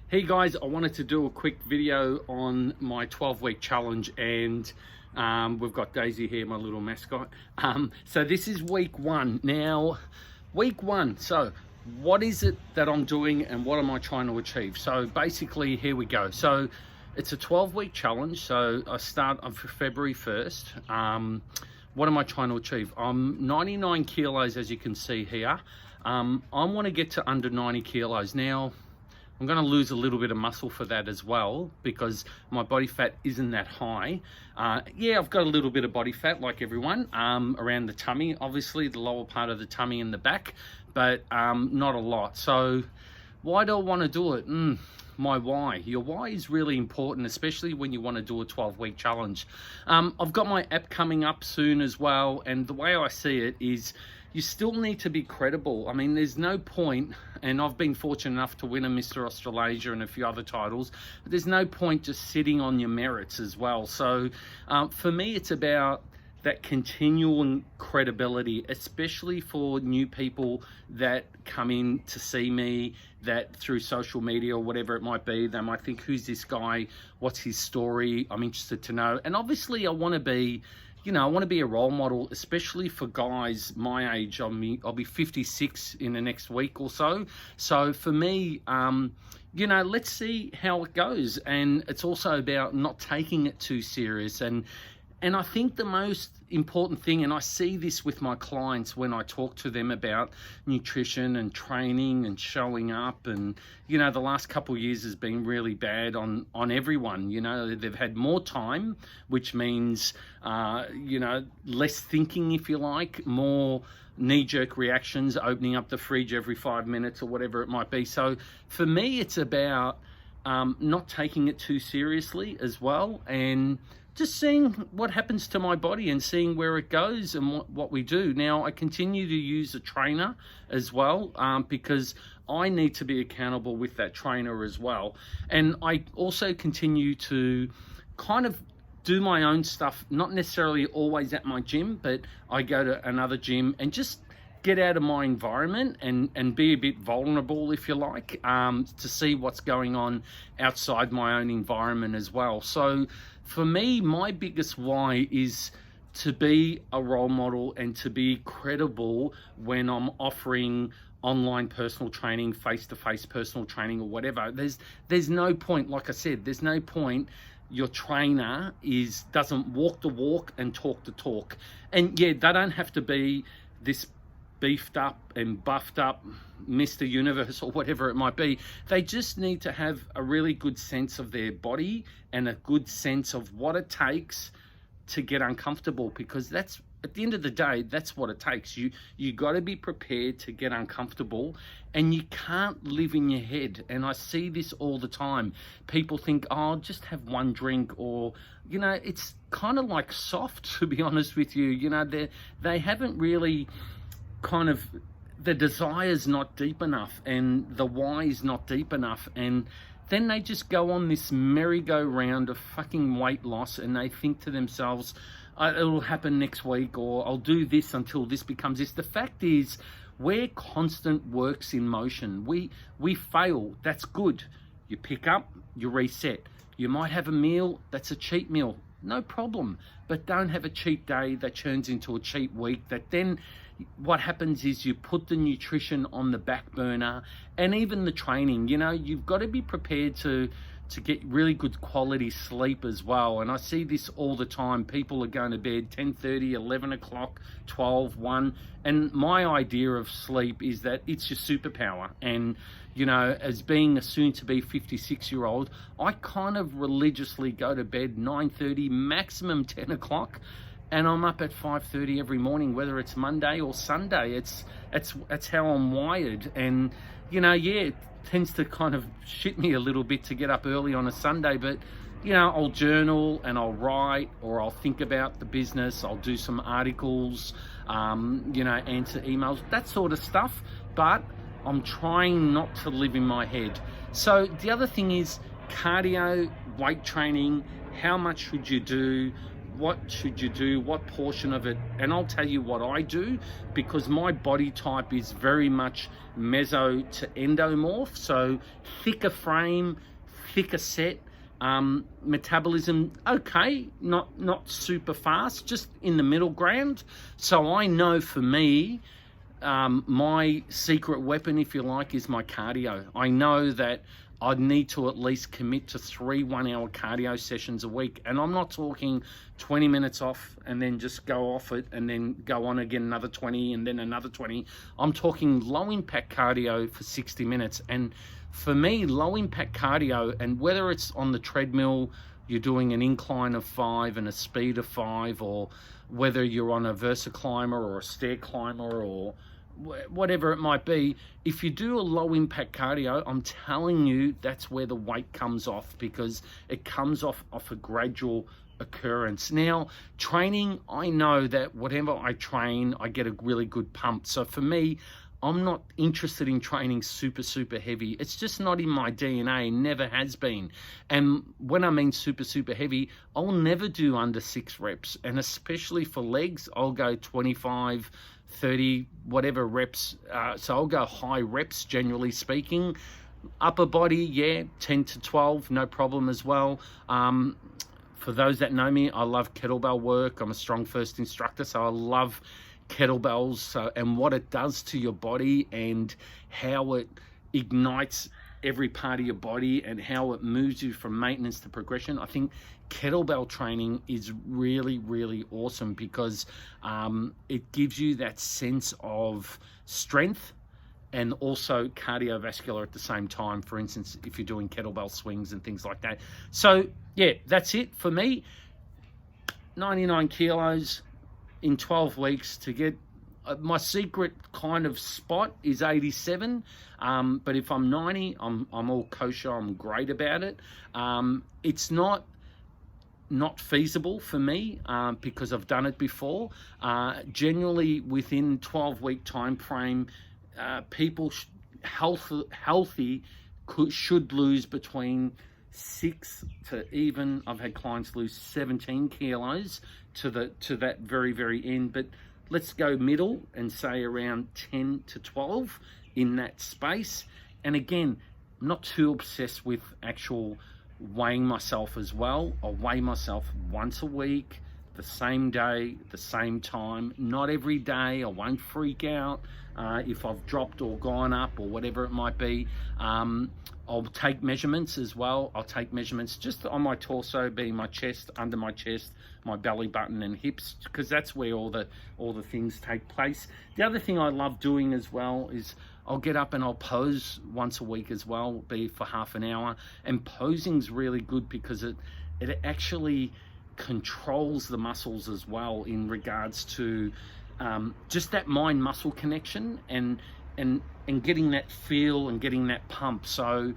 Hey guys, I wanted to do a quick video on my 12-week challenge, and we've got Daisy here, my little mascot. So this is week one. Now, week one, so what is it that I'm doing and what am I trying to achieve? So basically, here we go. So it's a 12-week challenge, so I start on February 1st. What am I trying to achieve? I'm 99 kilos, as you can see here. I want to get to under 90 kilos. Now, I'm going to lose a little bit of muscle for that as well, because my body fat isn't that high. Yeah, I've got a little bit of body fat like everyone, around the tummy, obviously the lower part of the tummy and the back, but not a lot. So why do I want to do it? My why. Your why is really important, especially when you want to do a 12-week challenge. I've got my app coming up soon as well, and the way I see it is you still need to be credible. I mean, there's no point, and I've been fortunate enough to win a Mr. Australasia and a few other titles, but there's no point just sitting on your merits as well. So for me, it's about that continual credibility, especially for new people that come in to see me, that through social media or whatever it might be, they might think, who's this guy? What's his story? I'm interested to know. And obviously I want to be, I want to be a role model, especially for guys my age. I'll be 56 in the next week or so. So for me, let's see how it goes. And it's also about not taking it too serious. And I think the most important thing, and I see this with my clients when I talk to them about nutrition and training and showing up, and the last couple of years has been really bad on everyone. They've had more time, which means less thinking, if you like, more knee-jerk reactions, opening up the fridge every 5 minutes or whatever it might be. So for me, it's about not taking it too seriously as well, and just seeing what happens to my body and seeing where it goes and what we do. Now, I continue to use a trainer as well, because I need to be accountable with that trainer as well. And I also continue to kind of do my own stuff, not necessarily always at my gym, but I go to another gym and just get out of my environment and be a bit vulnerable, if you like, to see what's going on outside my own environment as well. So for me, my biggest why is to be a role model and to be credible when I'm offering online personal training, face-to-face personal training or whatever. There's no point, like I said, there's no point your trainer doesn't walk the walk and talk the talk. And yeah, they don't have to be this beefed up and buffed up Mr. Universe or whatever it might be. They just need to have a really good sense of their body and a good sense of what it takes to get uncomfortable, because that's, at the end of the day, that's what it takes. You got to be prepared to get uncomfortable, and you can't live in your head. And I see this all the time. People think, oh, I'll just have one drink, or it's kind of like soft, to be honest with you. They haven't really kind of, the desire's not deep enough and the why is not deep enough, and then they just go on this merry-go-round of fucking weight loss, and they think to themselves, it'll happen next week, or I'll do this until this becomes this. The fact is, we're constant works in motion. We fail, that's good. You pick up, you reset. You might have a meal, that's a cheat meal, no problem, but don't have a cheat day that turns into a cheat week, that then what happens is you put the nutrition on the back burner, and even the training. You've got to be prepared to get really good quality sleep as well. And I see this all the time. People are going to bed 10:30, 11 o'clock, 12, 1. And my idea of sleep is that it's your superpower. And, as being a soon-to-be 56-year-old, I kind of religiously go to bed 9:30, maximum 10 o'clock. And I'm up at 5:30 every morning, whether it's Monday or Sunday. It's how I'm wired. And, it tends to kind of shit me a little bit to get up early on a Sunday, but, I'll journal and I'll write, or I'll think about the business. I'll do some articles, answer emails, that sort of stuff. But I'm trying not to live in my head. So the other thing is cardio, weight training. How much should you do? what should you do, what portion of it, and I'll tell you what I do, because my body type is very much meso to endomorph, so thicker frame, thicker set, metabolism okay, not super fast, just in the middle ground. So I know for me, my secret weapon, if you like, is my cardio. I know that I'd need to at least commit to 3 1-hour cardio sessions a week. And I'm not talking 20 minutes off and then just go off it and then go on again another 20 and then another 20. I'm talking low impact cardio for 60 minutes. And for me, low impact cardio, and whether it's on the treadmill, you're doing an incline of 5 and a speed of 5, or whether you're on a VersaClimber or a stair climber or whatever it might be, if you do a low impact cardio, I'm telling you, that's where the weight comes off, because it comes off a gradual occurrence. Now, training, I know that whatever I train, I get a really good pump. So for me, I'm not interested in training super heavy. It's just not in my DNA, never has been. And when I mean super heavy, I'll never do under 6 reps. And especially for legs, I'll go 25, 30, whatever reps. So I'll go high reps, generally speaking. Upper body, yeah, 10 to 12, no problem as well. For those that know me, I love kettlebell work. I'm a strong first instructor, so I love kettlebells and what it does to your body and how it ignites every part of your body and how it moves you from maintenance to progression. I think kettlebell training is really awesome, because it gives you that sense of strength and also cardiovascular at the same time. For instance, if you're doing kettlebell swings and things like that. So yeah, that's it for me. 99 kilos in 12 weeks to get my secret kind of spot is 87, but if I'm 90, I'm all kosher. I'm great about it. It's not feasible for me because I've done it before. Generally within 12-week time frame, people healthy should lose between 6 to even, I've had clients lose 17 kilos to that very end. But let's go middle and say around 10 to 12 in that space. And again, I'm not too obsessed with actual weighing myself as well. I'll weigh myself once a week, the same day, the same time, not every day. I won't freak out if I've dropped or gone up or whatever it might be. I'll take measurements as well. I'll take measurements just on my torso, being my chest, under my chest, my belly button and hips, because that's where all the things take place. The other thing I love doing as well is I'll get up and I'll pose once a week as well, be for half an hour. And posing's really good because it actually controls the muscles as well in regards to just that mind-muscle connection and getting that feel and getting that pump. So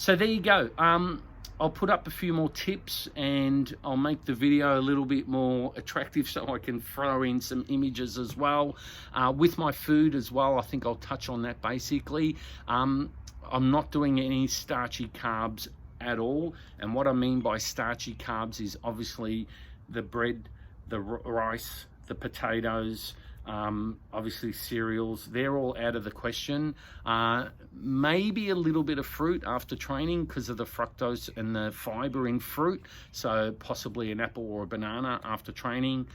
there you go. I'll put up a few more tips and I'll make the video a little bit more attractive so I can throw in some images as well. With my food as well, I think I'll touch on that basically. I'm not doing any starchy carbs at all. And what I mean by starchy carbs is obviously the bread, the rice, the potatoes, obviously cereals, they're all out of the question. Maybe a little bit of fruit after training because of the fructose and the fiber in fruit, so possibly an apple or a banana after training.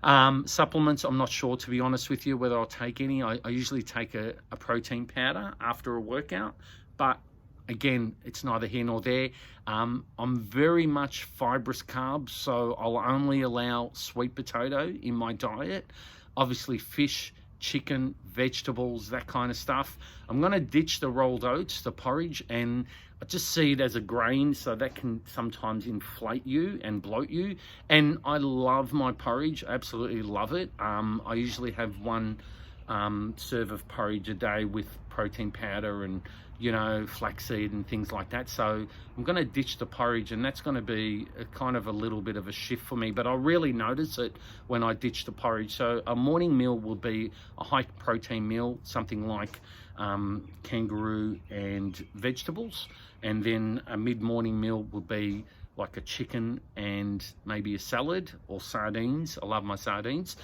Supplements, I'm not sure, to be honest with you, whether I'll take any. I usually take a protein powder after a workout, but again, it's neither here nor there. I'm very much fibrous carbs, so I'll only allow sweet potato in my diet. Obviously fish, chicken, vegetables, that kind of stuff. I'm going to ditch the rolled oats, the porridge, and I just see it as a grain, so that can sometimes inflate you and bloat you. And I love my porridge, absolutely love it. I usually have one serve of porridge a day with protein powder and, you know, flaxseed and things like that. So I'm going to ditch the porridge, and that's going to be a kind of a little bit of a shift for me, but I'll really notice it when I ditch the porridge. So a morning meal will be a high protein meal, something like kangaroo and vegetables, and then a mid-morning meal will be like a chicken and maybe a salad or sardines. I love my sardines.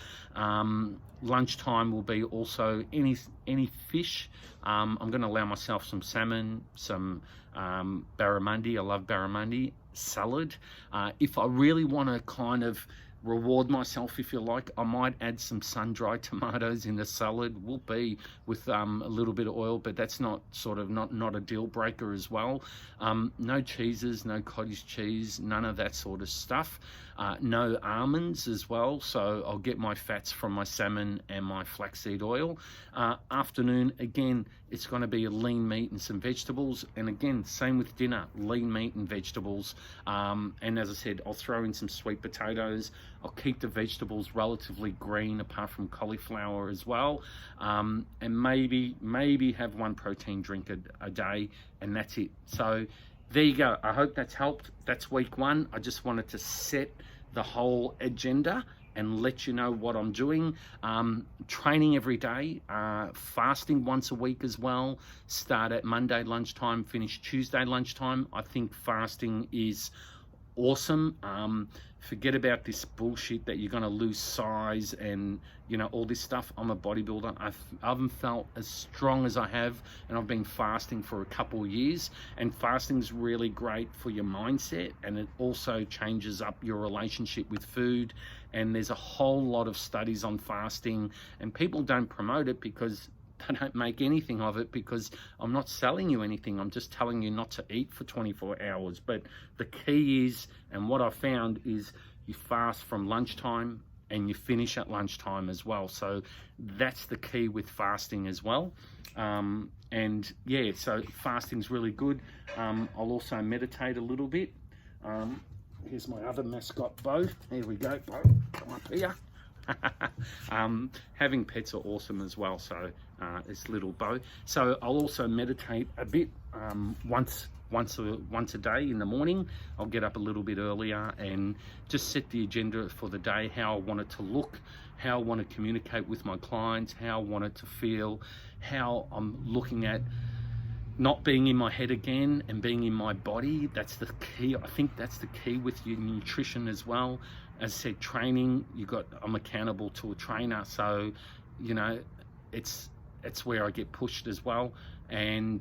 Lunchtime will be also any fish. I'm going to allow myself some salmon, some barramundi. I love barramundi. Salad. If I really want to kind of reward myself, if you like, I might add some sun-dried tomatoes in the salad. Will be with a little bit of oil, but that's not a deal breaker as well. No cheeses, no cottage cheese, none of that sort of stuff. No almonds as well, so I'll get my fats from my salmon and my flaxseed oil. Afternoon, again, it's going to be a lean meat and some vegetables, and again, same with dinner, lean meat and vegetables. And as I said, I'll throw in some sweet potatoes. I'll keep the vegetables relatively green, apart from cauliflower as well, and maybe have one protein drink a day, and that's it. So there you go. I hope that's helped. That's week one. I just wanted to set the whole agenda and let you know what I'm doing. Training every day, fasting once a week as well. Start at Monday lunchtime, finish Tuesday lunchtime. I think fasting is awesome. Forget about this bullshit that you're going to lose size and all this stuff. I'm a bodybuilder. I haven't felt as strong as I have, and I've been fasting for a couple of years, and fasting's really great for your mindset, and it also changes up your relationship with food. And there's a whole lot of studies on fasting, and people don't promote it because they don't make anything of it, because I'm not selling you anything. I'm just telling you not to eat for 24 hours. But the key is, and what I found is, you fast from lunchtime and you finish at lunchtime as well. So that's the key with fasting as well. And yeah, so fasting's really good. I'll also meditate a little bit. Here's my other mascot, Bo. Here we go, Bo. Come up here. Having pets are awesome as well, so it's little Bo. So I'll also meditate a bit once a day in the morning. I'll get up a little bit earlier and just set the agenda for the day, how I want it to look, how I want to communicate with my clients, how I want it to feel, how I'm looking at not being in my head again and being in my body. That's the key. I think that's the key with your nutrition as well. As I said, training, I'm accountable to a trainer, so it's where I get pushed as well. And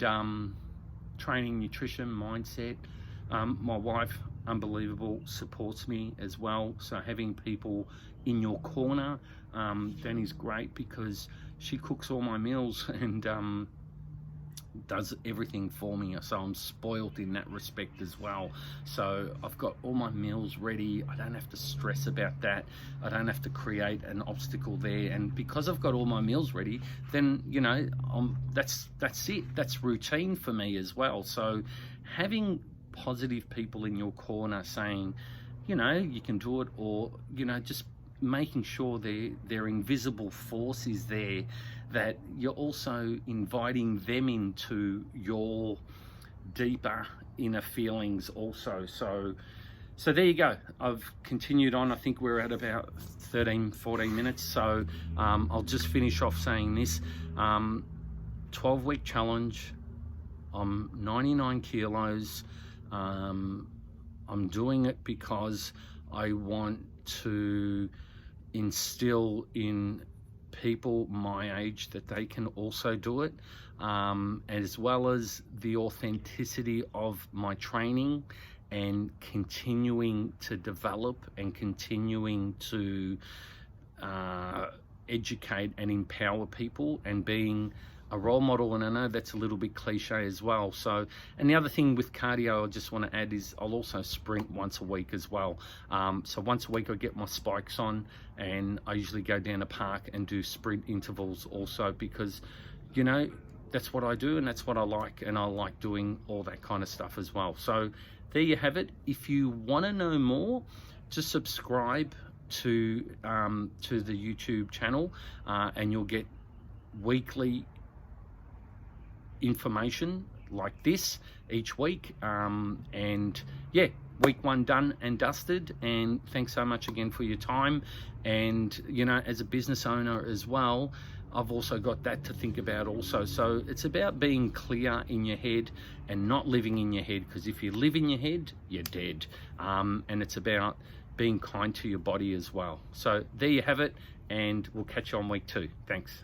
training, nutrition, mindset. My wife, unbelievable, supports me as well. So having people in your corner, Danny's great, because she cooks all my meals and does everything for me, so I'm spoiled in that respect as well. So I've got all my meals ready. I don't have to stress about that. I don't have to create an obstacle there, and because I've got all my meals ready, then that's it. That's routine for me as well. So having positive people in your corner saying you can do it, or just making sure their invisible force is there, that you're also inviting them into your deeper inner feelings also. So there you go. I've continued on. I think we're at about 13-14 minutes, so I'll just finish off saying this. 12-week challenge. I'm 99 kilos. I'm doing it because I want to instill in people my age that they can also do it, as well as the authenticity of my training, and continuing to develop and continuing to educate and empower people, and being a role model. And I know that's a little bit cliche as well. So, and the other thing with cardio I just want to add is I'll also sprint once a week as well. So once a week I get my spikes on, and I usually go down the park and do sprint intervals also, because that's what I do and that's what I like, and I like doing all that kind of stuff as well. So there you have it. If you want to know more, just subscribe to the YouTube channel, and you'll get weekly information like this each week. And yeah, week one done and dusted. And thanks so much again for your time. And as a business owner as well, I've also got that to think about also. So it's about being clear in your head and not living in your head, because if you live in your head, you're dead. And it's about being kind to your body as well. So there you have it, and we'll catch you on week 2. Thanks.